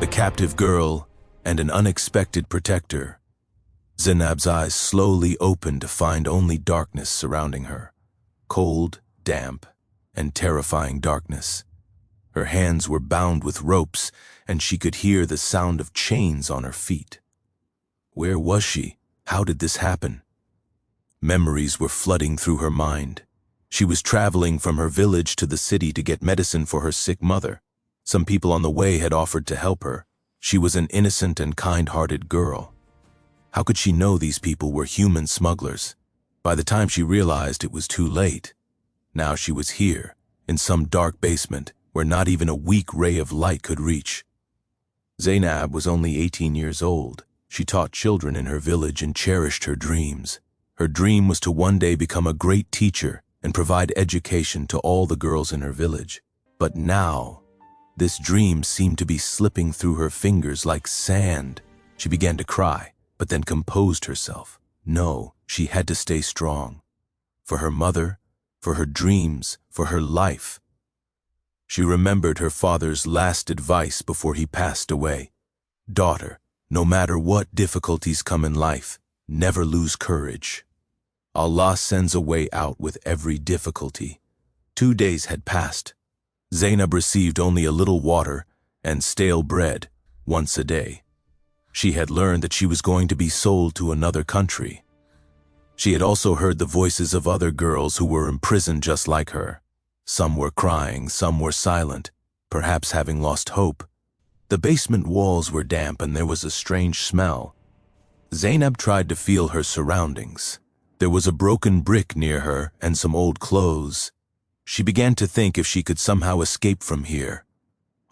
a captive girl, and an unexpected protector. Zainab's eyes slowly opened to find only darkness surrounding her. Cold, damp, and terrifying darkness. Her hands were bound with ropes, and she could hear the sound of chains on her feet. Where was she? How did this happen? Memories were flooding through her mind. She was traveling from her village to the city to get medicine for her sick mother. Some people on the way had offered to help her. She was an innocent and kind-hearted girl. How could she know these people were human smugglers? By the time she realized, it was too late. Now she was here, in some dark basement, where not even a weak ray of light could reach. Zainab was only 18 years old. She taught children in her village and cherished her dreams. Her dream was to one day become a great teacher and provide education to all the girls in her village. But now, this dream seemed to be slipping through her fingers like sand. She began to cry, but then composed herself. No, she had to stay strong. For her mother, for her dreams, for her life. She remembered her father's last advice before he passed away. Daughter, no matter what difficulties come in life, never lose courage. Allah sends a way out with every difficulty. 2 days had passed. Zainab received only a little water and stale bread once a day. She had learned that she was going to be sold to another country. She had also heard the voices of other girls who were imprisoned just like her. Some were crying, some were silent, perhaps having lost hope. The basement walls were damp and there was a strange smell. Zainab tried to feel her surroundings. There was a broken brick near her and some old clothes. She began to think if she could somehow escape from here.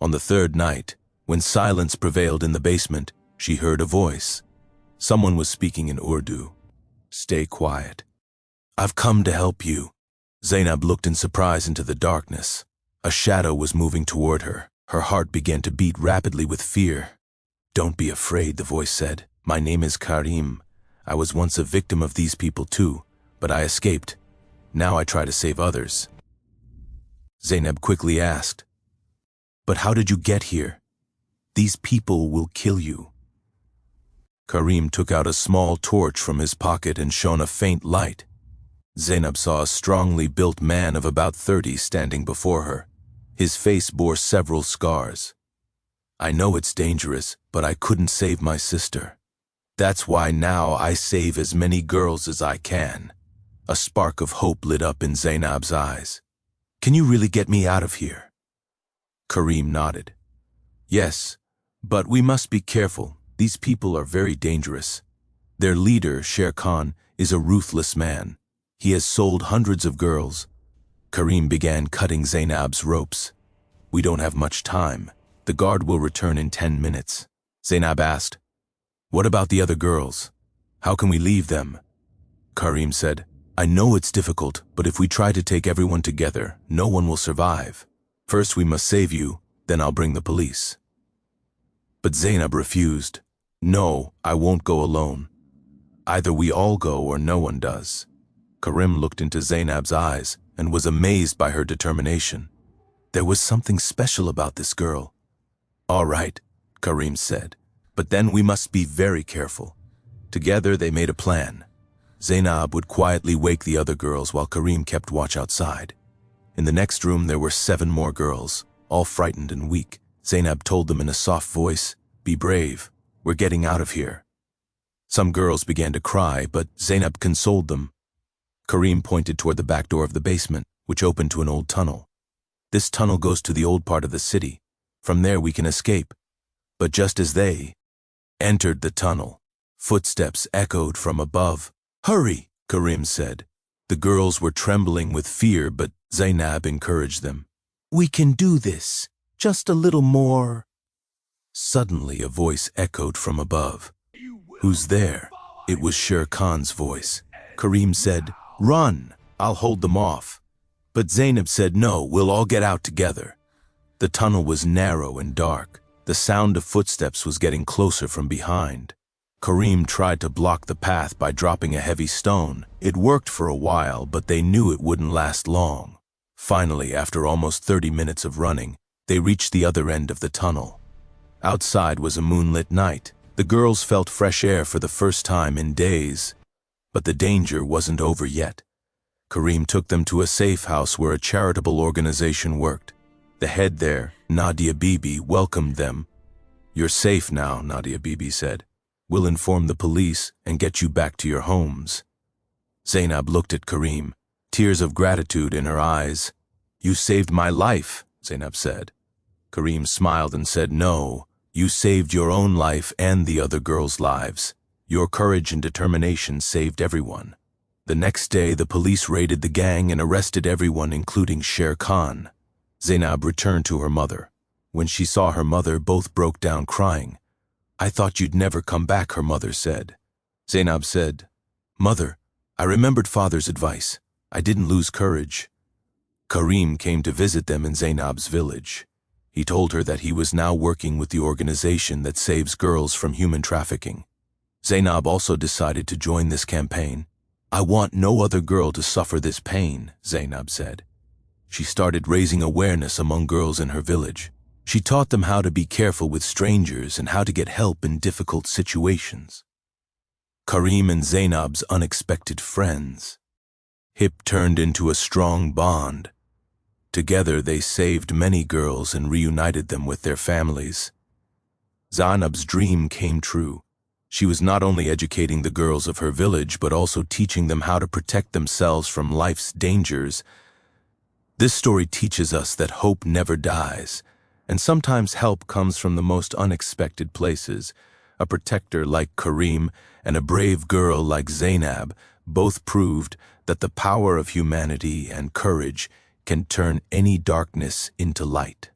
On the third night, when silence prevailed in the basement, she heard a voice. Someone was speaking in Urdu. Stay quiet. I've come to help you. Zainab looked in surprise into the darkness. A shadow was moving toward her. Her heart began to beat rapidly with fear. Don't be afraid, the voice said. My name is Karim. I was once a victim of these people too, but I escaped. Now I try to save others. Zainab quickly asked, but how did you get here? These people will kill you. Karim took out a small torch from his pocket and shone a faint light. Zainab saw a strongly built man of about 30 standing before her. His face bore several scars. I know it's dangerous, but I couldn't save my sister. That's why now I save as many girls as I can. A spark of hope lit up in Zainab's eyes. Can you really get me out of here? Karim nodded. Yes, but we must be careful. These people are very dangerous. Their leader, Sher Khan, is a ruthless man. He has sold hundreds of girls. Karim began cutting Zainab's ropes. We don't have much time. The guard will return in 10 minutes. Zainab asked, what about the other girls? How can we leave them? Karim said, I know it's difficult, but if we try to take everyone together, no one will survive. First we must save you, then I'll bring the police. But Zainab refused. No, I won't go alone. Either we all go or no one does. Karim looked into Zainab's eyes and was amazed by her determination. There was something special about this girl. All right, Karim said, but then we must be very careful. Together they made a plan. Zainab would quietly wake the other girls while Karim kept watch outside. In the next room there were 7 more girls, all frightened and weak. Zainab told them in a soft voice, be brave, we're getting out of here. Some girls began to cry, but Zainab consoled them. Karim pointed toward the back door of the basement, which opened to an old tunnel. This tunnel goes to the old part of the city. From there we can escape. But just as they entered the tunnel, footsteps echoed from above. Hurry, Karim said. The girls were trembling with fear, but Zainab encouraged them. We can do this. Just a little more. Suddenly a voice echoed from above. Who's there? It was Sher Khan's voice. Karim said, run, I'll hold them off. But Zainab said, no, we'll all get out together. The tunnel was narrow and dark. The sound of footsteps was getting closer from behind. Karim tried to block the path by dropping a heavy stone. It worked for a while, but they knew it wouldn't last long. Finally, after almost 30 minutes of running, they reached the other end of the tunnel. Outside was a moonlit night. The girls felt fresh air for the first time in days. But the danger wasn't over yet. Karim took them to a safe house where a charitable organization worked. The head there, Nadia Bibi, welcomed them. "You're safe now," Nadia Bibi said. "We'll inform the police and get you back to your homes." Zainab looked at Karim, tears of gratitude in her eyes. "You saved my life," Zainab said. Karim smiled and said, "No, you saved your own life and the other girls' lives. Your courage and determination saved everyone." The next day, the police raided the gang and arrested everyone, including Sher Khan. Zainab returned to her mother. When she saw her mother, both broke down crying. "I thought you'd never come back," her mother said. Zainab said, "Mother, I remembered father's advice. I didn't lose courage." Karim came to visit them in Zainab's village. He told her that he was now working with the organization that saves girls from human trafficking. Zainab also decided to join this campaign. "I want no other girl to suffer this pain," Zainab said. She started raising awareness among girls in her village. She taught them how to be careful with strangers and how to get help in difficult situations. Karim and Zainab's unexpected friends. HIP turned into a strong bond. Together they saved many girls and reunited them with their families. Zainab's dream came true. She was not only educating the girls of her village, but also teaching them how to protect themselves from life's dangers. This story teaches us that hope never dies, and sometimes help comes from the most unexpected places. A protector like Karim and a brave girl like Zainab both proved that the power of humanity and courage can turn any darkness into light.